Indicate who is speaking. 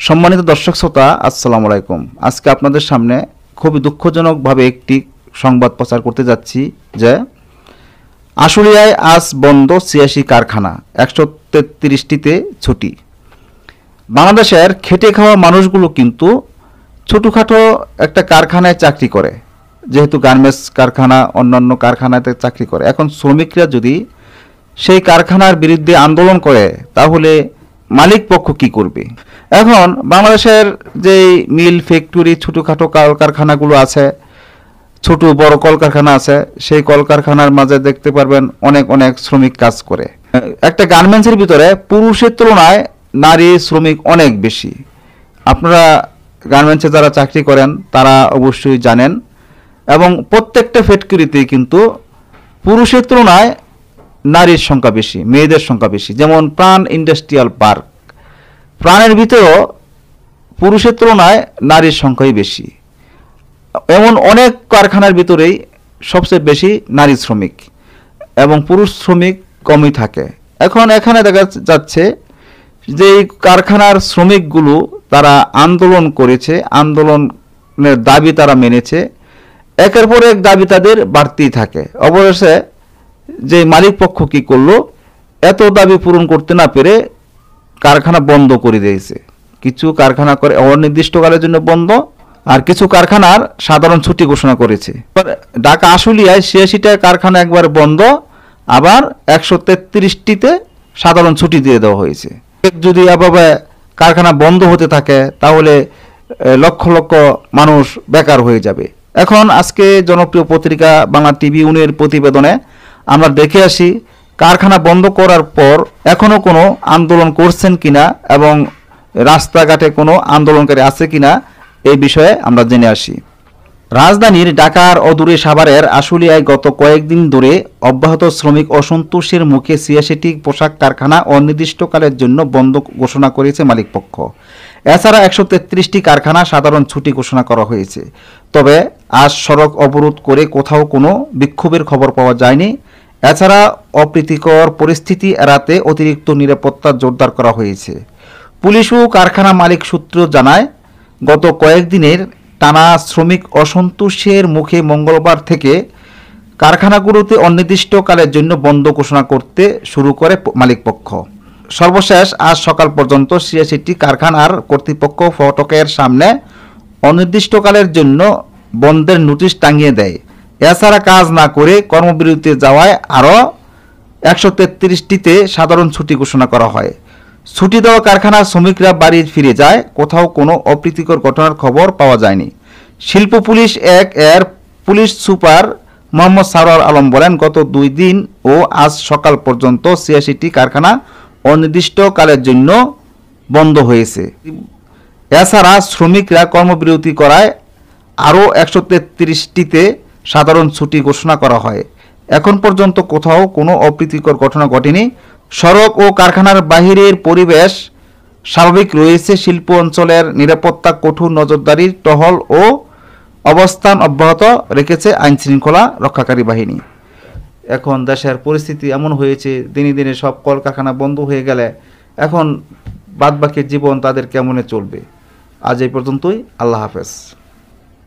Speaker 1: সম্মানিত দর্শক শ্রোতা, আসসালামু আলাইকুম। আজকে আপনাদের সামনে খুবই দুঃখজনকভাবে একটি সংবাদ প্রচার করতে যাচ্ছি যে আশুলিয়ায় আজ বন্ধ ৮৬ কারখানা, ১৩৩টিতে ছুটি। বাংলাদেশের খেটে খাওয়া মানুষগুলো কিন্তু ছোটোখাটো একটা কারখানায় চাকরি করে, যেহেতু গার্মেন্টস কারখানা অন্যান্য কারখানাতে চাকরি করে। এখন শ্রমিকরা যদি সেই কারখানার বিরুদ্ধে আন্দোলন করে তাহলে মালিক পক্ষ কি করবে? এখন বাংলাদেশের যে মিল ফ্যাক্টরি ছোটোখাটো কলকারখানাগুলো আছে, ছোট বড় কলকারখানা আছে, সেই কলকারখানার মাঝে দেখতে পারবেন অনেক অনেক শ্রমিক কাজ করে। একটা গার্মেন্টসের ভিতরে পুরুষের তুলনায় নারী শ্রমিক অনেক বেশি। আপনারা গার্মেন্টসে যারা চাকরি করেন তারা অবশ্যই জানেন, এবং প্রত্যেকটা ফ্যাক্টরিতেই কিন্তু পুরুষের তুলনায় নারীর সংখ্যা বেশি, মেয়েদের সংখ্যা বেশি। যেমন প্রাণ ইন্ডাস্ট্রিয়াল পার্ক, প্রাণের ভিতরেও পুরুষের তুলনায় নারীর সংখ্যাই বেশি। এমন অনেক কারখানার ভিতরেই সবচেয়ে বেশি নারী শ্রমিক এবং পুরুষ শ্রমিক কমই থাকে। এখন এখানে দেখা যাচ্ছে যে এই কারখানার শ্রমিকগুলো তারা আন্দোলন করেছে, আন্দোলনের দাবি তারা মেনেছে, একের পর এক দাবি তাদের বাড়তেই থাকে। অবশেষে যে মালিক পক্ষ কি করলো, এত দাবি পূরণ করতে না পেরে কারখানা বন্ধ করে দিয়েছে। কিছু কারখানা করে অনির্দিষ্টকালের জন্য বন্ধ, আর কিছু কারখানার সাধারণ ছুটি ঘোষণা করেছে। ঢাকা আশুলিয়ায় ৮৬টা কারখানা একবার বন্ধ, আবার ১৩৩টিতে সাধারণ ছুটি দিয়ে দেওয়া হয়েছে। যদি এভাবে কারখানা বন্ধ হতে থাকে তাহলে লক্ষ লক্ষ মানুষ বেকার হয়ে যাবে। এখন আজকে জনপ্রিয় পত্রিকা বাংলা ট্রিবিউনের প্রতিবেদনে আমরা দেখে আসি কারখানা বন্ধ করার পর এখনো কোনো আন্দোলন করছেন কিনা এবং রাস্তাঘাটে কোনো আন্দোলনকারী আছে কিনা এই বিষয়ে আমরা জেনে আসি। রাজধানীর ঢাকার অদূরে সাভারের আশুলিয়ায় গত কয়েকদিন ধরে অব্যাহত শ্রমিক অসন্তোষের মুখে ৮৬টি পোশাক কারখানা অনির্দিষ্টকালের জন্য বন্ধ ঘোষণা করেছে মালিকপক্ষ। এছাড়া ১৩৩টি কারখানা সাধারণ ছুটি ঘোষণা করা হয়েছে। তবে আজ সড়ক অবরোধ করে কোথাও কোনো বিক্ষোভের খবর পাওয়া যায়নি। এছাড়া অপ্রীতিকর পরিস্থিতি এড়াতে অতিরিক্ত নিরাপত্তা জোরদার করা হয়েছে। পুলিশ ও কারখানা মালিক সূত্র জানায়, গত কয়েকদিনের টানা শ্রমিক অসন্তোষের মুখে মঙ্গলবার থেকে কারখানাগুলোতে অনির্দিষ্টকালের জন্য বন্ধ ঘোষণা করতে শুরু করে মালিকপক্ষ। সর্বশেষ আজ সকাল পর্যন্ত ৮৬টি কারখানার কর্তৃপক্ষ ফটকের সামনে অনির্দিষ্টকালের জন্য বন্ধের নোটিশ টাঙিয়ে দেয়। এছাড়া কাজ না করে কর্মবিরতিতে যাওয়ায় আরও ১৩৩টিতে সাধারণ ছুটি ঘোষণা করা হয়। ছুটি দেওয়া কারখানার শ্রমিকরা বাড়ি ফিরে যায়। কোথাও কোনো অপ্রীতিকর ঘটনার খবর পাওয়া যায়নি। শিল্প পুলিশ এর পুলিশ সুপার মোহাম্মদ সারোয়ার আলম বলেন, গত ২ দিন ও আজ সকাল পর্যন্ত ৮৬টি কারখানা অনির্দিষ্টকালের জন্য বন্ধ হয়েছে। এছাড়া শ্রমিকরা কর্মবিরতি করায় আরও ১৩৩টিতে সাধারণ ছুটি ঘোষণা করা হয়। এখন পর্যন্ত কোথাও কোনো অপ্রীতিকর ঘটনা ঘটেনি। সড়ক ও কারখানার বাহিরের পরিবেশ স্বাভাবিক রয়েছে। শিল্প অঞ্চলের নিরাপত্তা কঠোর নজরদারির টহল ও অবস্থান অব্যাহত রেখেছে আইনশৃঙ্খলা রক্ষাকারী বাহিনী। এখন দেশের পরিস্থিতি এমন হয়েছে, দিনে দিনে সব কলকারখানা বন্ধ হয়ে গেলে এখন বাদবাকি জীবন তাদের কেমনে চলবে? আজ এই পর্যন্তই। আল্লাহ হাফেজ।